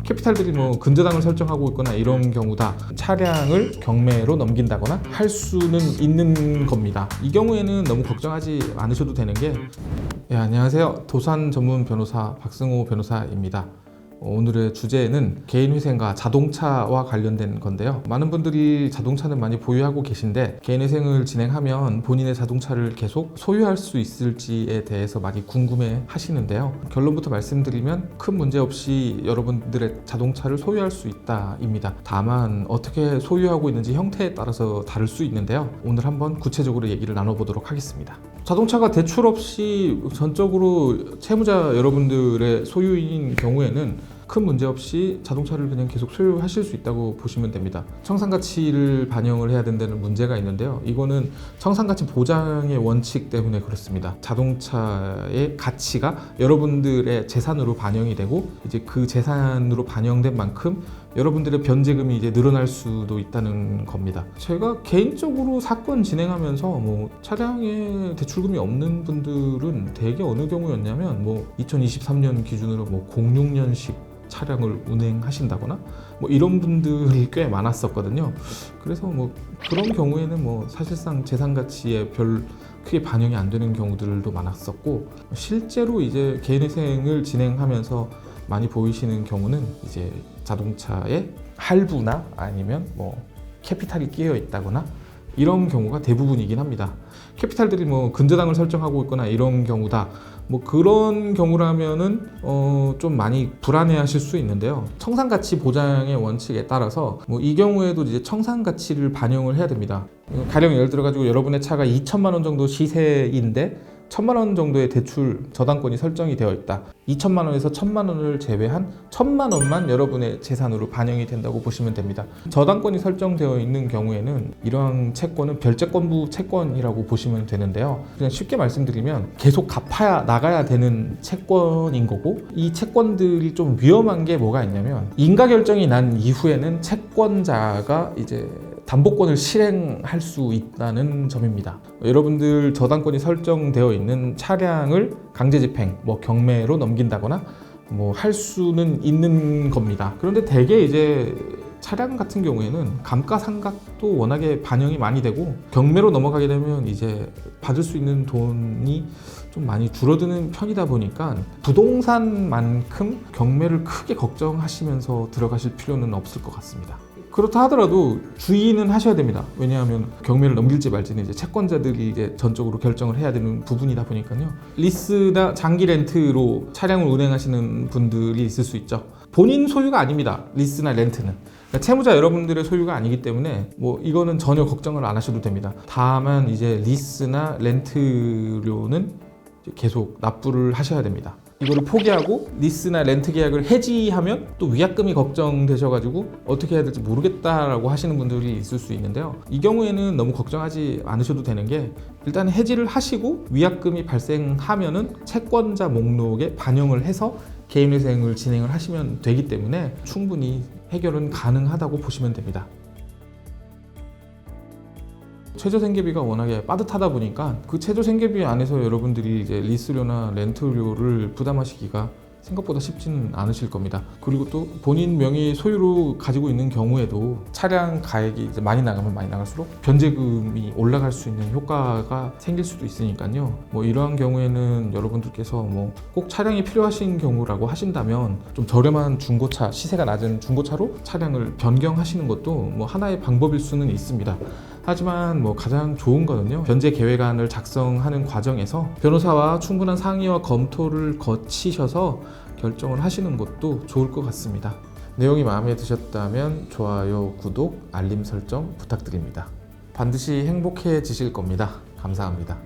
캐피탈들이 뭐 근저당을 설정하고 있거나 이런 경우다 차량을 경매로 넘긴다거나 할 수는 있는 겁니다. 이 경우에는 너무 걱정하지 않으셔도 되는 게 안녕하세요. 도산 전문 변호사 박승호 변호사입니다. 오늘의 주제는 개인회생과 자동차와 관련된 건데요. 많은 분들이 자동차는 많이 보유하고 계신데 개인회생을 진행하면 본인의 자동차를 계속 소유할 수 있을지에 대해서 많이 궁금해 하시는데요. 결론부터 말씀드리면 큰 문제 없이 여러분들의 자동차를 소유할 수 있다입니다. 다만 어떻게 소유하고 있는지 형태에 따라서 다를 수 있는데요. 오늘 한번 구체적으로 얘기를 나눠보도록 하겠습니다. 자동차가 대출 없이 전적으로 채무자 여러분들의 소유인 경우에는 큰 문제 없이 자동차를 그냥 계속 소유하실 수 있다고 보시면 됩니다. 청산가치를 반영을 해야 된다는 문제가 있는데요. 이거는 청산가치 보장의 원칙 때문에 그렇습니다. 자동차의 가치가 여러분들의 재산으로 반영이 되고 이제 그 재산으로 반영된 만큼 여러분들의 변제금이 이제 늘어날 수도 있다는 겁니다. 제가 개인적으로 사건 진행하면서 뭐 차량에 대출금이 없는 분들은 대개 어느 경우였냐면 뭐 2023년 기준으로 뭐 06년식 차량을 운행하신다거나 뭐 이런 분들이 꽤 많았었거든요. 그래서 뭐 그런 경우에는 뭐 사실상 재산 가치에 별 크게 반영이 안 되는 경우들도 많았었고, 실제로 이제 개인회생을 진행하면서 많이 보이시는 경우는 이제 자동차에 할부나 아니면 뭐 캐피탈이 끼어 있다거나 이런 경우가 대부분이긴 합니다. 캐피탈들이 뭐 근저당을 설정하고 있거나 이런 경우다, 뭐 그런 경우라면은 좀 많이 불안해하실 수 있는데요. 청산가치 보장의 원칙에 따라서 뭐 이 경우에도 이제 청산가치를 반영을 해야 됩니다. 가령 예를 들어 가지고 여러분의 차가 2천만 원 정도 시세인데 1,000만 원 정도의 대출 저당권이 설정이 되어 있다. 2천만 원에서 1,000만 원을 제외한 1,000만 원만 여러분의 재산으로 반영이 된다고 보시면 됩니다. 저당권이 설정되어 있는 경우에는 이러한 채권은 별채권부 채권이라고 보시면 되는데요. 그냥 쉽게 말씀드리면 계속 갚아야 나가야 되는 채권인 거고, 이 채권들이 좀 위험한 게 뭐가 있냐면 인가 결정이 난 이후에는 채권자가 이제 담보권을 실행할 수 있다는 점입니다. 여러분들 저당권이 설정되어 있는 차량을 강제집행, 뭐 경매로 넘긴다거나 뭐 할 수는 있는 겁니다. 그런데 대개 이제 차량 같은 경우에는 감가상각도 워낙에 반영이 많이 되고 경매로 넘어가게 되면 이제 받을 수 있는 돈이 좀 많이 줄어드는 편이다 보니까 부동산만큼 경매를 크게 걱정하시면서 들어가실 필요는 없을 것 같습니다. 그렇다 하더라도 주의는 하셔야 됩니다. 왜냐하면 경매를 넘길지 말지는 이제 채권자들이 이제 전적으로 결정을 해야 되는 부분이다 보니까요. 리스나 장기 렌트로 차량을 운행하시는 분들이 있을 수 있죠. 본인 소유가 아닙니다. 리스나 렌트는. 그러니까 채무자 여러분들의 소유가 아니기 때문에 뭐 이거는 전혀 걱정을 안 하셔도 됩니다. 다만 이제 리스나 렌트료는 계속 납부를 하셔야 됩니다. 이거를 포기하고 리스나 렌트 계약을 해지하면 또 위약금이 걱정되셔가지고 어떻게 해야 될지 모르겠다라고 하시는 분들이 있을 수 있는데요. 이 경우에는 너무 걱정하지 않으셔도 되는 게, 일단 해지를 하시고 위약금이 발생하면은 채권자 목록에 반영을 해서 개인회생을 진행을 하시면 되기 때문에 충분히 해결은 가능하다고 보시면 됩니다. 최저생계비가 워낙에 빠듯하다 보니까 그 최저생계비 안에서 여러분들이 이제 리스료나 렌트료를 부담하시기가 생각보다 쉽지는 않으실 겁니다. 그리고 또 본인 명의 소유로 가지고 있는 경우에도 차량 가액이 이제 많이 나가면 많이 나갈수록 변제금이 올라갈 수 있는 효과가 생길 수도 있으니까요. 뭐 이러한 경우에는 여러분들께서 뭐 꼭 차량이 필요하신 경우라고 하신다면 좀 저렴한 중고차, 시세가 낮은 중고차로 차량을 변경하시는 것도 뭐 하나의 방법일 수는 있습니다. 하지만 뭐 가장 좋은 거는요, 변제 계획안을 작성하는 과정에서 변호사와 충분한 상의와 검토를 거치셔서 결정을 하시는 것도 좋을 것 같습니다. 내용이 마음에 드셨다면 좋아요, 구독, 알림 설정 부탁드립니다. 반드시 행복해지실 겁니다. 감사합니다.